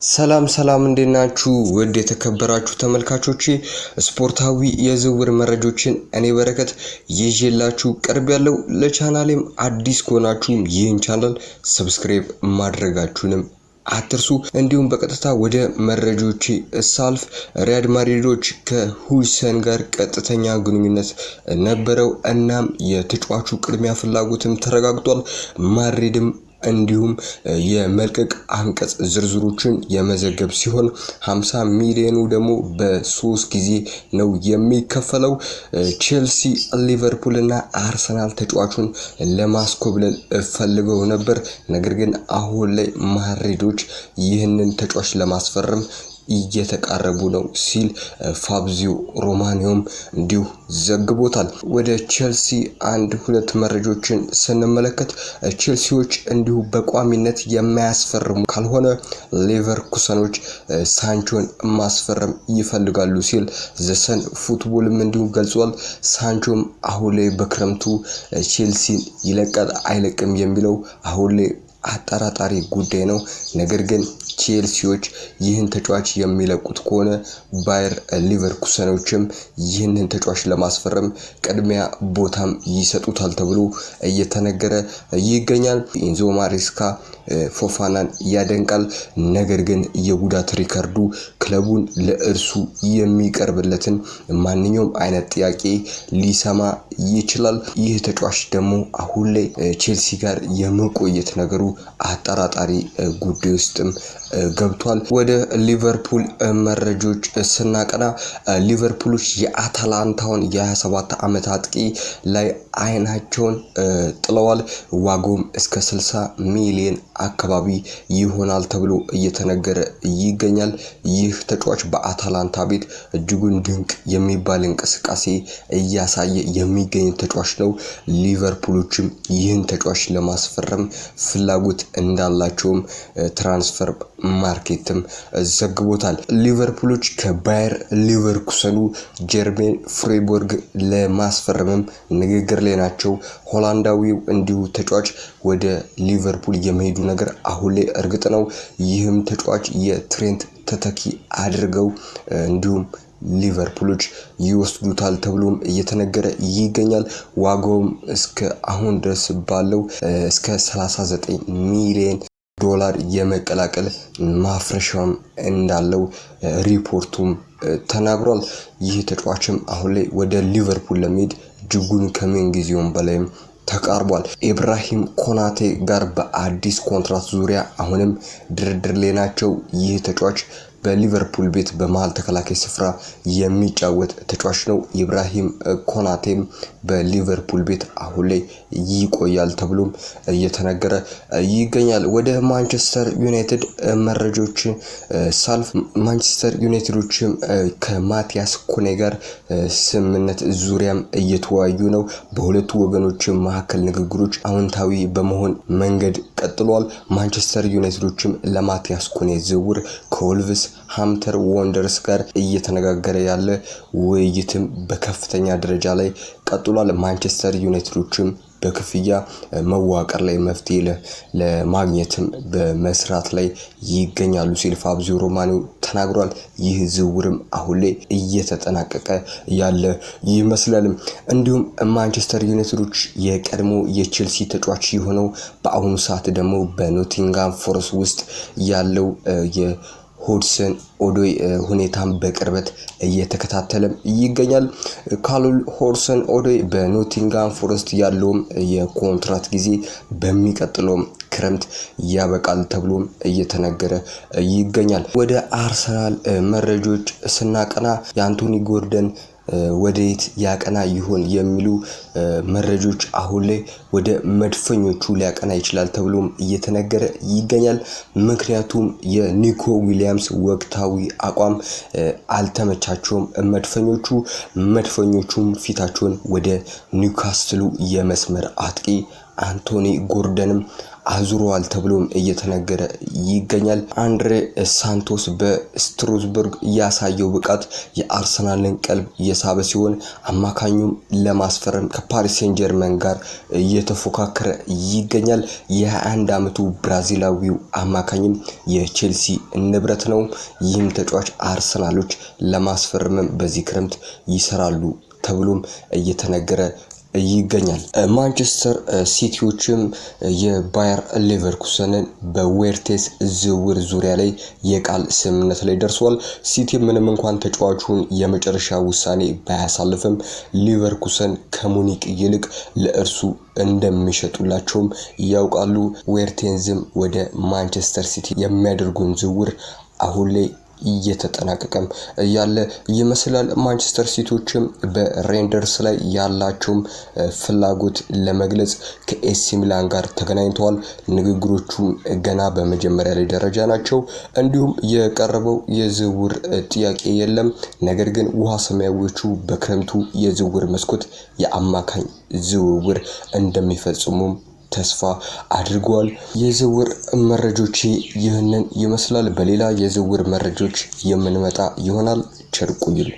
ሰላም እንዴናችሁ ውድ የተከበራችሁ ተመልካቾቼ ስፖርታዊ የዝውውር መረጃዎችን እኔ በረከት ይዤላችሁ ቀርቤያለሁ። ለቻናሌም አዲስ ከሆናችሁ ይህን ቻናል ሰብስክራይብ ማድረጋችሁንም አትርሱ። እንዲሁም በቀጥታ ወደ መረጃዎቼ ሳልፍ ሪያል ማድሪዶች ከሁይሰን ጋር ቀጥተኛ ግንኙነት ነበረው። እናም የተጫዋቹ ቅድሚያ ፍላጎትም ተረጋግጧል። ማድሪድም እንዲሁም የመልቀቅ አንቀጽ ዝርዝሮችን የመዘገብ ሲሆን 50 ሚሊዮኑ ደግሞ በ3 ጊዜ ነው የሚከፈለው። ቼልሲ፣ ሊቨርፑል እና አርሰናል ተጫዋቹን ለማስኮብለል ፈልገው ነበር። ነገር ግን አሁን ላይ ማድሪዶች ይህንን ተጫዋች ለማስፈረም እየተቃረቡ ነው ሲል ፋብሪዚዮ ሮማኖም እንዲሁ ዘግቦታል። ወደ ቼልሲ አንድ ሁለት መረጃዎችን ስንመለከት ቼልሲዎች እንዲሁ በቋሚነት የማያስፈርሙ ካልሆነ ሌቨርኩሰኖች ሳንቾን ማስፈረም ይፈልጋሉ ሲል ዘሰን ፉትቦልም እንዲሁ ገልጿል። ሳንቾም አሁን ላይ በክረምቱ ቼልሲን ይለቃል አይለቅም የሚለው አሁን ላይ አጠራጣሪ ጉዳይ ነው። ነገር ግን ቼልሲዎች ይህን ተጫዋች የሚለቁት ከሆነ ባየር ሊቨርኩሰኖችም ይህንን ተጫዋች ለማስፈረም ቅድሚያ ቦታም ይሰጡታል ተብሎ እየተነገረ ይገኛል። ኢንዞ ማሬስካ ፎፋናን ያደንቃል። ነገር ግን የጉዳት ሪከርዱ ክለቡን ለእርሱ የሚቀርብለትን ማንኛውም አይነት ጥያቄ ሊሰማ ይችላል። ይህ ተጫዋች ደግሞ አሁን ላይ ቼልሲ ጋር የመቆየት ነገሩ አጠራጣሪ ጉዳይ ውስጥም ገብቷል። ወደ ሊቨርፑል መረጃዎች ስናቀና ሊቨርፑሎች የአታላንታውን የ27 ዓመት አጥቂ ላይ አይናቸውን ጥለዋል። ዋጋውም እስከ 60 ሚሊዮን አካባቢ ይሆናል ተብሎ እየተነገረ ይገኛል። ይህ ተጫዋች በአታላንታ ቤት እጅጉን ድንቅ የሚባል እንቅስቃሴ እያሳየ የሚገኝ ተጫዋች ነው። ሊቨርፑሎችም ይህን ተጫዋች ለማስፈረም ፍላጎት እንዳላቸውም ትራንስፈር ማርኬትም ዘግቦታል። ሊቨርፑሎች ከባየር ሊቨርኩሰኑ ጀርሜን ፍሬቦርግ ለማስፈረምም ንግግር ላይ ናቸው። ሆላንዳዊው እንዲሁ ተጫዋች ወደ ሊቨርፑል የመሄዱ ነገር አሁን ላይ እርግጥ ነው። ይህም ተጫዋች የትሬንት ተተኪ አድርገው እንዲሁም ሊቨርፑሎች ይወስዱታል ተብሎም እየተነገረ ይገኛል። ዋጋውም እስከ አሁን ድረስ ባለው እስከ 39 ሚሊዮን ዶላር የመቀላቀል ማፍረሻም እንዳለው ሪፖርቱም ተናግሯል። ይህ ተጫዋችም አሁን ላይ ወደ ሊቨርፑል ለመሄድ እጅጉን ከምን ጊዜውም በላይም ተቃርቧል። ኢብራሂም ኮናቴ ጋር በአዲስ ኮንትራት ዙሪያ አሁንም ድርድር ላይ ናቸው። ይህ ተጫዋች በሊቨርፑል ቤት በመሃል ተከላካይ ስፍራ የሚጫወት ተጫዋች ነው። ኢብራሂም ኮናቴም በሊቨርፑል ቤት አሁን ላይ ይቆያል ተብሎም እየተነገረ ይገኛል። ወደ ማንቸስተር ዩናይትድ መረጃዎች ሳልፍ ማንቸስተር ዩናይትዶችም ከማቲያስ ኩኔ ጋር ስምምነት ዙሪያም እየተወያዩ ነው። በሁለቱ ወገኖች መካከል ንግግሮች አዎንታዊ በመሆን መንገድ ቀጥሏል። ማንቸስተር ዩናይትዶችም ለማቲያስ ኩኔ ዝውውር ከወልቭስ ሃምተር ወንደርስ ጋር እየተነጋገረ ያለ ውይይትም በከፍተኛ ደረጃ ላይ ቀጥሏል። ማንቸስተር ዩናይትዶችም በክፍያ መዋቀር ላይ መፍትሄ ለማግኘትም በመስራት ላይ ይገኛሉ ሲል ፋብሪዚዮ ሮማኖ ተናግሯል። ይህ ዝውውርም አሁን ላይ እየተጠናቀቀ ያለ ይመስላል። እንዲሁም ማንቸስተር ዩናይትዶች የቀድሞ የቼልሲ ተጫዋች የሆነው በአሁኑ ሰዓት ደግሞ በኖቲንጋም ፎረስት ውስጥ ያለው ሆድሰን ኦዶይ ሁኔታም በቅርበት እየተከታተለም ይገኛል። ካሉል ሆድሰን ኦዶይ በኖቲንጋም ፎረስት ያለውም የኮንትራት ጊዜ በሚቀጥለው ክረምት ያበቃል ተብሎም እየተነገረ ይገኛል። ወደ አርሰናል መረጃዎች ስናቀና የአንቶኒ ጎርደን ወደየት ያቀና ይሆን የሚሉ መረጃዎች አሁን ላይ ወደ መድፈኞቹ ሊያቀና ይችላል ተብሎም እየተነገረ ይገኛል። ምክንያቱም የኒኮ ዊሊያምስ ወቅታዊ አቋም አልተመቻቸውም መድፈኞቹም ፊታቸውን ወደ ኒውካስትሉ የመስመር አጥቂ አንቶኒ ጎርደንም አዙሯል ተብሎም እየተነገረ ይገኛል። አንድሬ ሳንቶስ በስትራስቡርግ ያሳየው ብቃት የአርሰናልን ቀልብ የሳበ ሲሆን አማካኙም ለማስፈረም ከፓሪስ ሴን ጀርመን ጋር እየተፎካከረ ይገኛል። የ21 ዓመቱ ብራዚላዊው አማካኝም የቼልሲ ንብረት ነው። ይህም ተጫዋች አርሰናሎች ለማስፈረም በዚህ ክረምት ይሰራሉ ተብሎም እየተነገረ ይገኛል። ማንቸስተር ሲቲዎችም የባየር ሌቨርኩሰንን በዌርቴስ ዝውውር ዙሪያ ላይ የቃል ስምምነት ላይ ደርሷል። ሲቲ ምንም እንኳን ተጫዋቹን የመጨረሻ ውሳኔ ባያሳልፍም ሌቨርኩሰን ከሙኒክ ይልቅ ለእርሱ እንደሚሸጡላቸውም ያውቃሉ። ዌርቴንዝም ወደ ማንቸስተር ሲቲ የሚያደርጉን ዝውውር አሁን ላይ እየተጠናቀቀም ያለ ይመስላል። ማንቸስተር ሲቲዎችም በሬንደርስ ላይ ያላቸውም ፍላጎት ለመግለጽ ከኤሲ ሚላን ጋር ተገናኝተዋል። ንግግሮቹም ገና በመጀመሪያ ላይ ደረጃ ናቸው። እንዲሁም የቀረበው የዝውውር ጥያቄ የለም። ነገር ግን ውሃ ሰማያዊዎቹ በክረምቱ የዝውውር መስኮት የአማካኝ ዝውውር እንደሚፈጽሙም ተስፋ አድርጓል። የዝውውር መረጃዎች ይህንን ይመስላል። በሌላ የዝውውር መረጃዎች የምንመጣ ይሆናል። ቸር ቆዩልን።